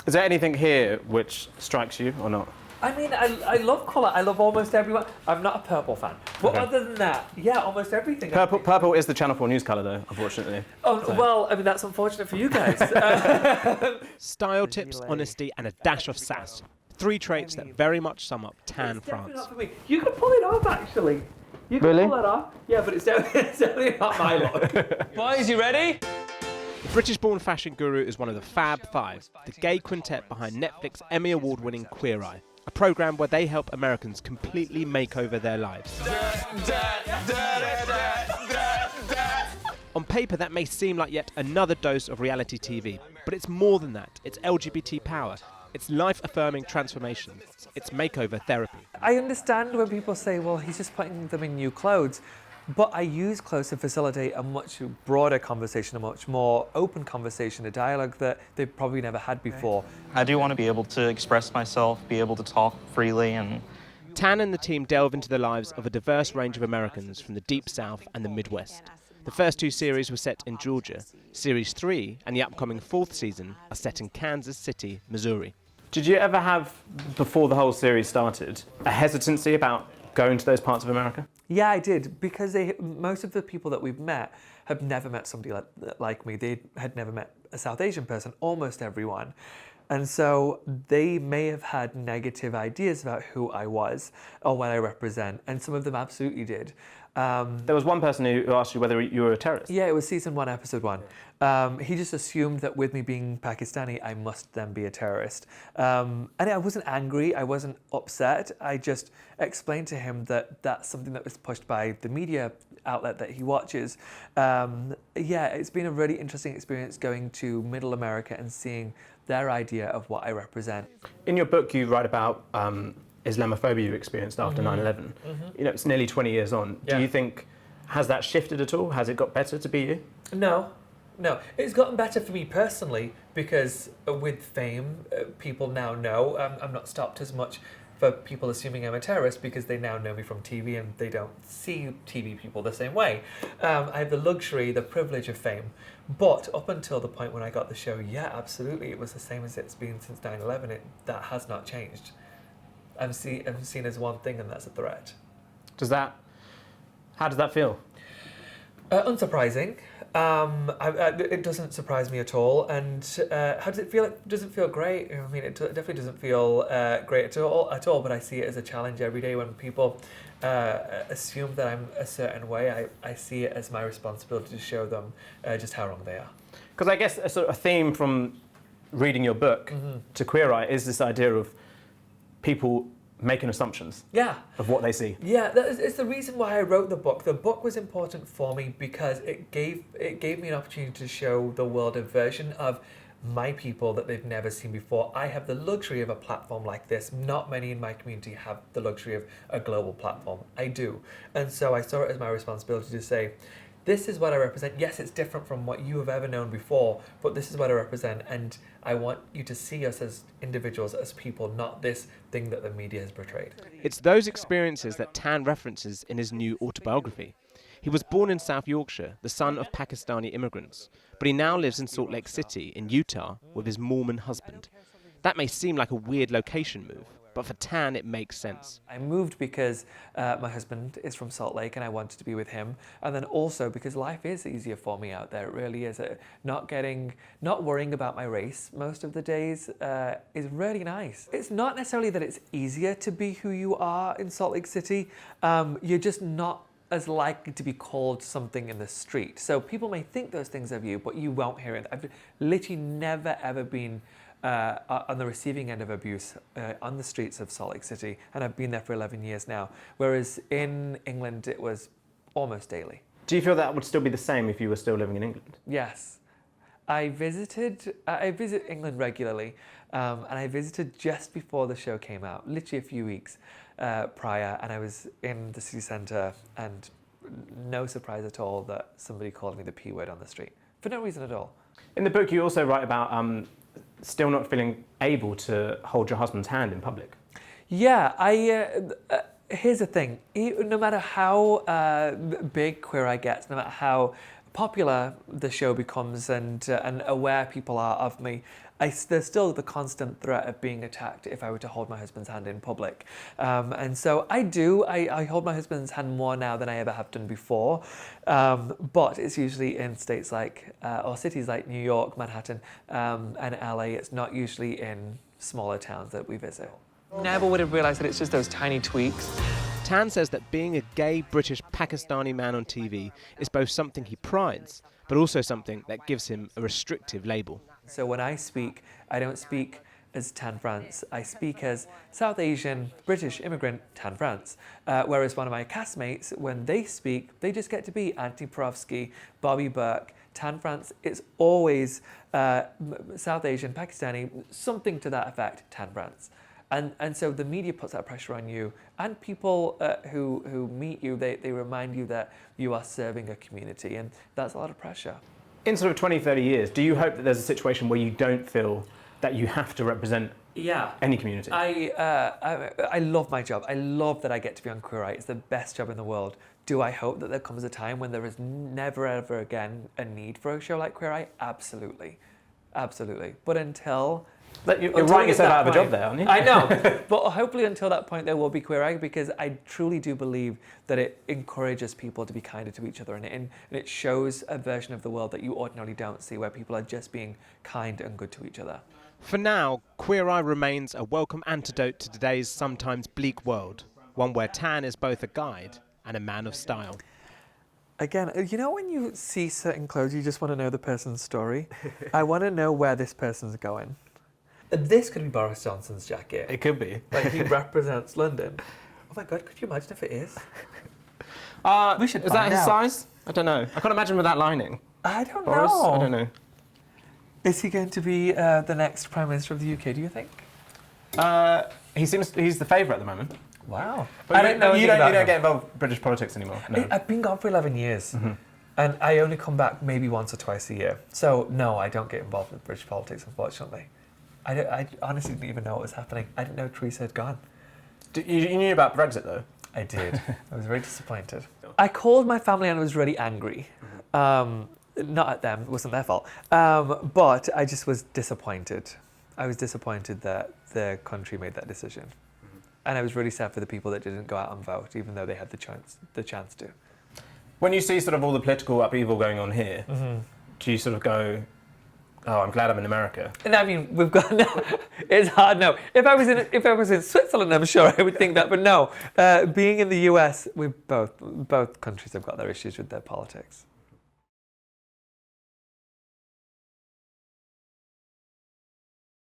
Is there anything here which strikes you or not? I mean, I love colour. I love almost everyone. I'm not a purple fan. But Okay. other than that, yeah, almost everything. Purple is the Channel 4 news colour, though, unfortunately. Oh, so. Well, I mean, that's unfortunate for you guys. Style tips, honesty, and a dash of sass. 3 traits that very much sum up tan It's definitely France. not for me. You can pull it off, actually. You can Really? pull it off. Yeah, but it's definitely not my look. Boys, you ready? The British-born fashion guru is one of the Fab Five, the gay quintet behind Netflix Emmy Award-winning Queer Eye, a programme where they help Americans completely make over their lives. On paper, that may seem like yet another dose of reality TV, but it's more than that. It's LGBT power. It's life-affirming transformation. It's makeover therapy. I understand when people say, well, he's just putting them in new clothes. But I use clothes to facilitate a much broader conversation, a much more open conversation, a dialogue that they've probably never had before. I do want to be able to express myself, be able to talk freely, and Tan and the team delve into the lives of a diverse range of Americans from the Deep South and the Midwest. The first 2 series were set in Georgia. Series 3 and the upcoming 4th season are set in Kansas City, Missouri. Did you ever have, before the whole series started, a hesitancy about going to those parts of America? Yeah, I did, because most of the people that we've met have never met somebody like me. They had never met a South Asian person, almost everyone. And so they may have had negative ideas about who I was or what I represent, and some of them absolutely did. There was one person who asked you whether you were a terrorist. Yeah, it was season 1, episode 1. He just assumed that with me being Pakistani, I must then be a terrorist. And I wasn't angry, I wasn't upset. I just explained to him that that's something that was pushed by the media outlet that he watches. Yeah, it's been a really interesting experience going to Middle America and seeing their idea of what I represent. In your book, you write about Islamophobia you experienced after 9/11. You know, it's nearly 20 years on. Yeah. Do you think, has that shifted at all? Has it got better to be you? No. It's gotten better for me personally because with fame, people now know I'm not stopped as much for people assuming I'm a terrorist because they now know me from TV and they don't see TV people the same way. I have the luxury, the privilege of fame. But up until the point when I got the show, yeah, absolutely, it was the same as it's been since 9/11. That has not changed. I'm seen as one thing, and that's a threat. How does that feel? Unsurprising. It doesn't surprise me at all. And how does it feel? It doesn't feel great. I mean, it definitely doesn't feel great at all. But I see it as a challenge every day when people assume that I'm a certain way. I see it as my responsibility to show them just how wrong they are. Because I guess a sort of a theme from reading your book to Queer Eye is this idea of people making assumptions of what they see. Yeah, it's the reason why I wrote the book. The book was important for me because it gave me an opportunity to show the world a version of my people that they've never seen before. I have the luxury of a platform like this. Not many in my community have the luxury of a global platform. I do. And so I saw it as my responsibility to say, this is what I represent. Yes, it's different from what you have ever known before, but this is what I represent, and I want you to see us as individuals, as people, not this thing that the media has portrayed. It's those experiences that Tan references in his new autobiography. He was born in South Yorkshire, the son of Pakistani immigrants, but he now lives in Salt Lake City in Utah with his Mormon husband. That may seem like a weird location move, but for Tan, it makes sense. I moved because my husband is from Salt Lake and I wanted to be with him. And then also because life is easier for me out there. It really is. Not worrying about my race most of the days is really nice. It's not necessarily that it's easier to be who you are in Salt Lake City. You're just not as likely to be called something in the street. So people may think those things of you, but you won't hear it. I've literally never ever been on the receiving end of abuse on the streets of Salt Lake City, and I've been there for 11 years now, whereas in England it was almost daily. Do you feel that would still be the same if you were still living in England? Yes. I visit England regularly, and I visited just before the show came out, literally a few weeks prior, and I was in the city centre, and no surprise at all that somebody called me the P word on the street, for no reason at all. In the book you also write about still not feeling able to hold your husband's hand in public. Yeah, here's the thing. No matter how big Queer Eye gets, no matter how popular the show becomes and aware people are of me, there's still the constant threat of being attacked if I were to hold my husband's hand in public. And so I hold my husband's hand more now than I ever have done before. But it's usually in states like, or cities like New York, Manhattan, and LA. It's not usually in smaller towns that we visit. Never would have realised that it's just those tiny tweaks. Tan says that being a gay British Pakistani man on TV is both something he prides, but also something that gives him a restrictive label. So when I speak, I don't speak as Tan France. I speak as South Asian, British immigrant Tan France. Whereas one of my castmates, when they speak, they just get to be Anthony Porofsky, Bobby Burke, Tan France. It's always South Asian, Pakistani, something to that effect, Tan France. And so the media puts that pressure on you, and people who meet you, they remind you that you are serving a community, and that's a lot of pressure. In sort of 20, 30 years, do you hope that there's a situation where you don't feel that you have to represent any community? I love my job. I love that I get to be on Queer Eye. It's the best job in the world. Do I hope that there comes a time when there is never, ever again a need for a show like Queer Eye? Absolutely. Absolutely. But until... You're writing yourself out of a job there, aren't you? I know. But hopefully until that point there will be Queer Eye, because I truly do believe that it encourages people to be kinder to each other, and it shows a version of the world that you ordinarily don't see, where people are just being kind and good to each other. For now, Queer Eye remains a welcome antidote to today's sometimes bleak world, one where Tan is both a guide and a man of style. Again, you know when you see certain clothes, you just want to know the person's story? I want to know where this person's going. This could be Boris Johnson's jacket. It could be. Like, he represents London. Oh my God, could you imagine if it is? We should Is find that his out. size? I don't know. I can't imagine with that lining. I don't Boris? know. I don't know. Is he going to be the next Prime Minister of the UK, do you think? He's the favourite at the moment. Wow. But I don't know you anything about don't him. get involved in British politics anymore. No. I've been gone for 11 years. And I only come back maybe once or twice a year. So, no, I don't get involved with British politics, unfortunately. I honestly didn't even know what was happening. I didn't know Theresa had gone. You knew about Brexit, though? I did. I was very disappointed. I called my family and I was really angry. Not at them, it wasn't their fault. But I just was disappointed. I was disappointed that the country made that decision. And I was really sad for the people that didn't go out and vote, even though they had the chance to. When you see sort of all the political upheaval going on here, do you sort of go, oh, I'm glad I'm in America? And I mean, we've got it's hard now. If I was in Switzerland, I'm sure I would think that, but no. Being in the US, both countries have got their issues with their politics.